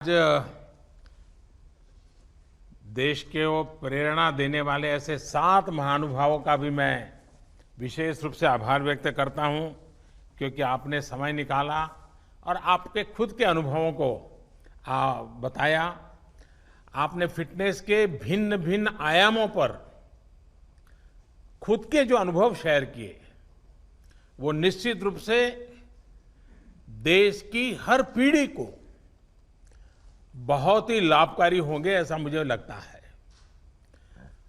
आज देश के वो प्रेरणा देने वाले ऐसे 7 महानुभावों का भी मैं विशेष रूप से आभार व्यक्त करता हूं, क्योंकि आपने समय निकाला और आपके खुद के अनुभवों को बताया। आपने फिटनेस के भिन्न भिन्न आयामों पर खुद के जो अनुभव शेयर किए, वो निश्चित रूप से देश की हर पीढ़ी को बहुत ही लाभकारी होंगे, ऐसा मुझे लगता है।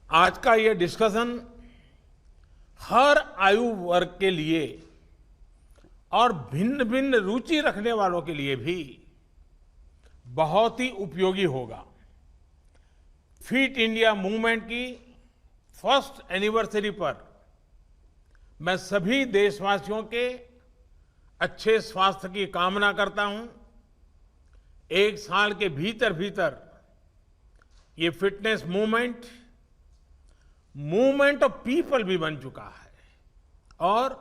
आज का ये डिस्कशन हर आयु वर्ग के लिए और भिन्न भिन्न रुचि रखने वालों के लिए भी बहुत ही उपयोगी होगा। फिट इंडिया मूवमेंट की फर्स्ट एनिवर्सरी पर मैं सभी देशवासियों के अच्छे स्वास्थ्य की कामना करता हूं। 1 साल के भीतर भीतर ये फिटनेस मूवमेंट ऑफ पीपल भी बन चुका है और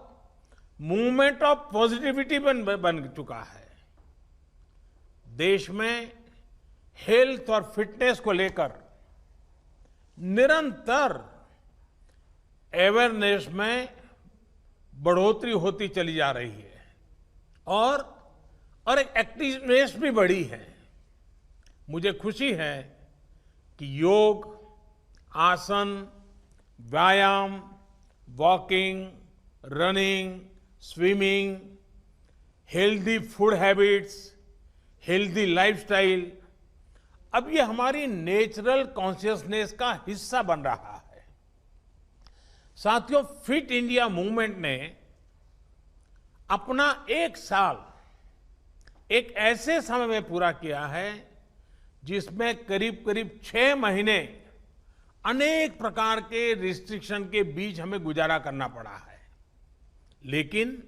मूवमेंट ऑफ पॉजिटिविटी बन चुका है। देश में हेल्थ और फिटनेस को लेकर निरंतर अवेयरनेस में बढ़ोतरी होती चली जा रही है और एक एक्टिवनेस भी बढ़ी है। मुझे खुशी है कि योग, आसन, व्यायाम, walking, running, swimming, healthy food habits, healthy lifestyle अब ये हमारी नेचुरल कॉन्शियसनेस का हिस्सा बन रहा है। साथियों, फिट इंडिया मूवमेंट ने अपना 1 साल एक ऐसे समय में पूरा किया है जिसमें करीब करीब 6 महीने अनेक प्रकार के रिस्ट्रिक्शन के बीच हमें गुजारा करना पड़ा है। लेकिन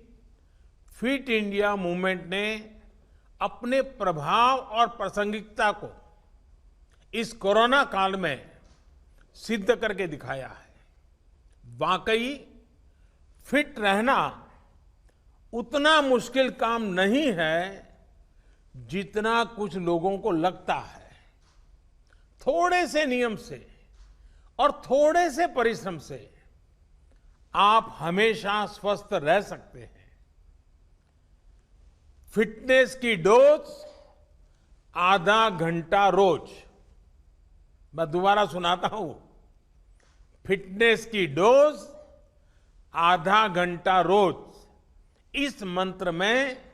फिट इंडिया मूवमेंट ने अपने प्रभाव और प्रासंगिकता को इस कोरोना काल में सिद्ध करके दिखाया है। वाकई फिट रहना उतना मुश्किल काम नहीं है जितना कुछ लोगों को लगता है। थोड़े से नियम से और थोड़े से परिश्रम से आप हमेशा स्वस्थ रह सकते हैं। फिटनेस की डोज आधा घंटा रोज। मैं दोबारा सुनाता हूं, फिटनेस की डोज आधा घंटा रोज। इस मंत्र में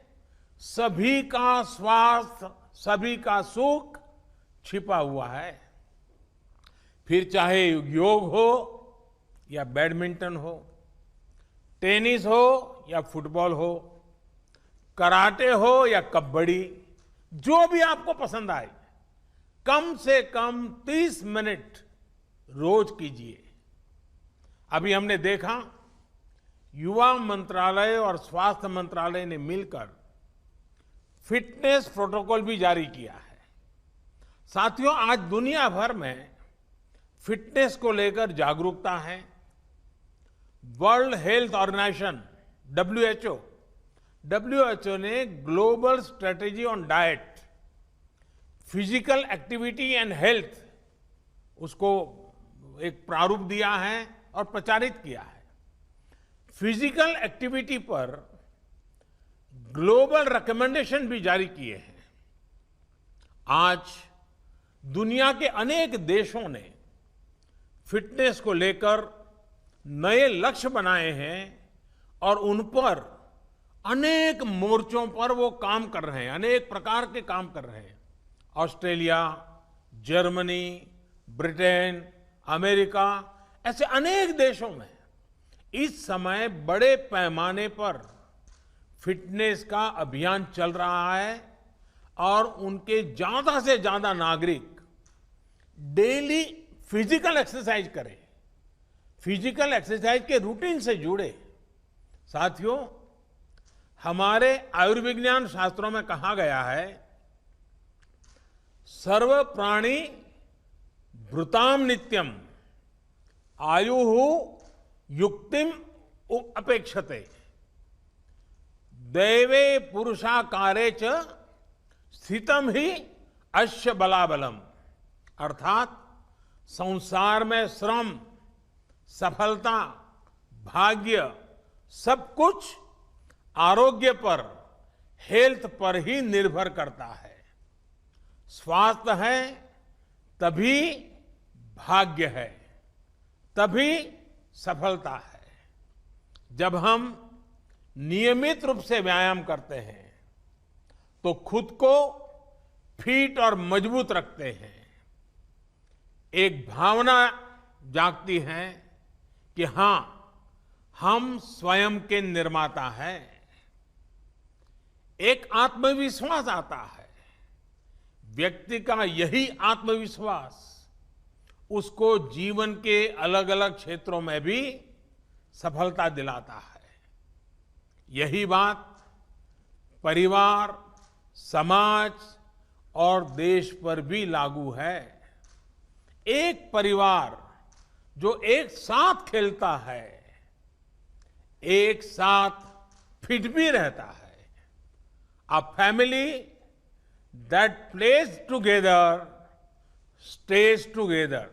सभी का स्वास्थ्य, सभी का सुख छिपा हुआ है। फिर चाहे योग हो या बैडमिंटन हो, टेनिस हो या फुटबॉल हो, कराटे हो या कबड्डी, जो भी आपको पसंद आए, कम से कम 30 मिनट रोज कीजिए। अभी हमने देखा युवा मंत्रालय और स्वास्थ्य मंत्रालय ने मिलकर फिटनेस प्रोटोकॉल भी जारी किया है। साथियों, आज दुनिया भर में फिटनेस को लेकर जागरूकता है। वर्ल्ड हेल्थ ऑर्गेनाइजेशन WHO ने global strategy on diet, physical activity and health उसको एक प्रारूप दिया है और प्रचारित किया है। फिजिकल एक्टिविटी पर ग्लोबल रिकमेंडेशन भी जारी किए हैं। आज दुनिया के अनेक देशों ने फिटनेस को लेकर नए लक्ष्य बनाए हैं और उन पर अनेक मोर्चों पर वो काम कर रहे हैं, अनेक प्रकार के काम कर रहे हैं। ऑस्ट्रेलिया, जर्मनी, ब्रिटेन, अमेरिका, ऐसे अनेक देशों में इस समय बड़े पैमाने पर फिटनेस का अभियान चल रहा है और उनके ज्यादा से ज्यादा नागरिक डेली फिजिकल एक्सरसाइज करें, फिजिकल एक्सरसाइज के रूटीन से जुड़े। साथियों, हमारे आयुर्विज्ञान शास्त्रों में कहा गया है, सर्व प्राणी भृताम नित्यम आयुः युक्तिम अपेक्षते दैवे पुरुषाकारे च स्थितम ही अश्य बलाबलम अर्थात संसार में श्रम, सफलता, भाग्य सब कुछ आरोग्य पर, हेल्थ पर ही निर्भर करता है। स्वास्थ्य है तभी भाग्य है, तभी सफलता है। जब हम नियमित रूप से व्यायाम करते हैं तो खुद को फिट और मजबूत रखते हैं। एक भावना जागती है कि हां, हम स्वयं के निर्माता हैं। एक आत्मविश्वास आता है। व्यक्ति का यही आत्मविश्वास उसको जीवन के अलग अलग क्षेत्रों में भी सफलता दिलाता है। यही बात परिवार, समाज और देश पर भी लागू है। एक परिवार जो एक साथ खेलता है, एक साथ फिट भी रहता है। A family that plays together stays together।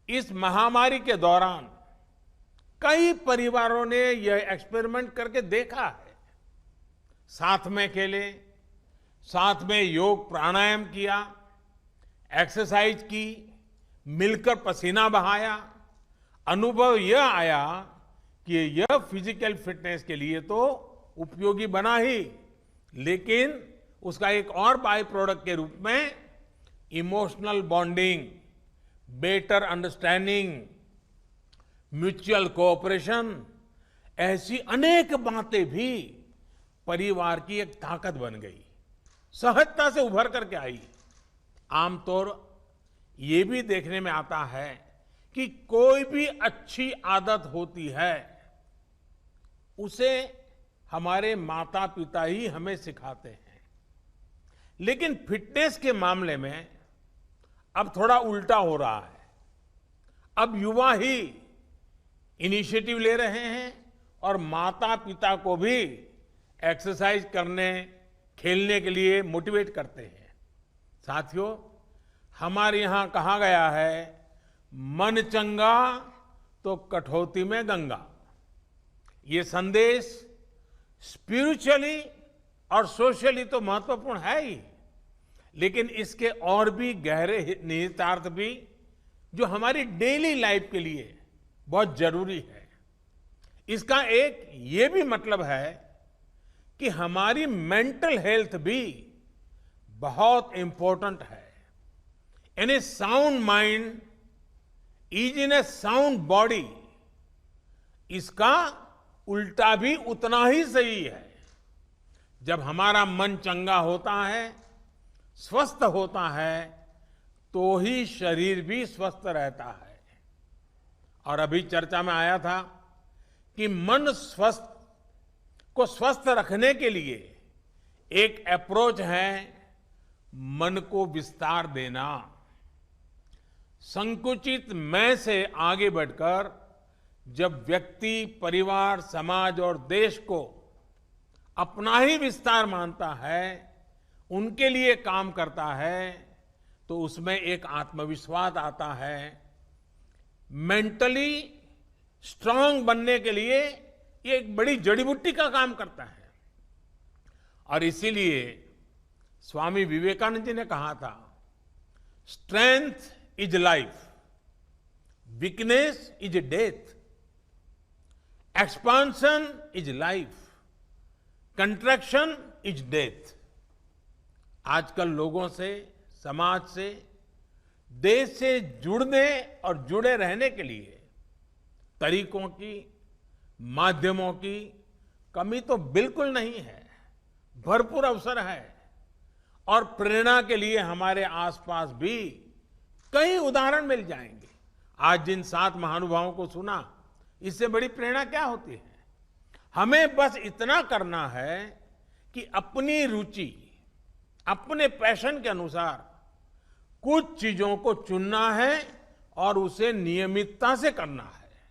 इस महामारी के दौरान कई परिवारों ने यह एक्सपेरिमेंट करके देखा है। साथ में खेले, साथ में योग प्राणायाम किया, एक्सरसाइज की, मिलकर पसीना बहाया। अनुभव यह आया कि यह फिजिकल फिटनेस के लिए तो उपयोगी बना ही, लेकिन उसका एक और बाय प्रोडक्ट के रूप में emotional bonding, better understanding, mutual cooperation, ऐसी अनेक बातें भी परिवार की एक ताकत बन गई, सहजता से उभर करके आई। आमतौर ये भी देखने में आता है कि कोई भी अच्छी आदत होती है उसे हमारे माता पिता ही हमें सिखाते हैं। लेकिन फिटनेस के मामले में अब थोड़ा उल्टा हो रहा है। अब युवा ही इनिशिएटिव ले रहे हैं और माता पिता को भी एक्सरसाइज करने, खेलने के लिए मोटिवेट करते हैं। साथियों, हमारे यहां कहा गया है, मन चंगा तो कठौती में गंगा। ये संदेश स्पिरिचुअली और सोशली तो महत्वपूर्ण है ही, लेकिन इसके और भी गहरे निहितार्थ भी जो हमारी डेली लाइफ के लिए बहुत जरूरी है। इसका एक ये भी मतलब है कि हमारी मेंटल हेल्थ भी बहुत इंपॉर्टेंट है। यानी sound mind is in A sound body, इसका उल्टा भी उतना ही सही है। जब हमारा मन चंगा होता है, स्वस्थ होता है, तो ही शरीर भी स्वस्थ रहता है। और अभी चर्चा में आया था कि मन को स्वस्थ रखने के लिए एक अप्रोच है मन को विस्तार देना। संकुचित मैं से आगे बढ़कर जब व्यक्ति, परिवार, समाज और देश को अपना ही विस्तार मानता है, उनके लिए काम करता है, तो उसमें एक आत्मविश्वास आता है। मेंटली स्ट्रांग बनने के लिए ये एक बड़ी जड़ी बूटी का काम करता है। और इसीलिए स्वामी विवेकानंद जी ने कहा था, strength is life, weakness is death, expansion is life, contraction is death. आजकल लोगों से, समाज से, देश से जुड़ने और जुड़े रहने के लिए तरीकों की, माध्यमों की कमी तो बिल्कुल नहीं है, भरपूर अवसर है। और प्रेरणा के लिए हमारे आसपास भी कई उदाहरण मिल जाएंगे। आज जिन 7 महानुभावों को सुना, इससे बड़ी प्रेरणा क्या होती है? हमें बस इतना करना है कि अपनी रुचि, अपने पैशन के अनुसार कुछ चीजों को चुनना है और उसे नियमितता से करना है।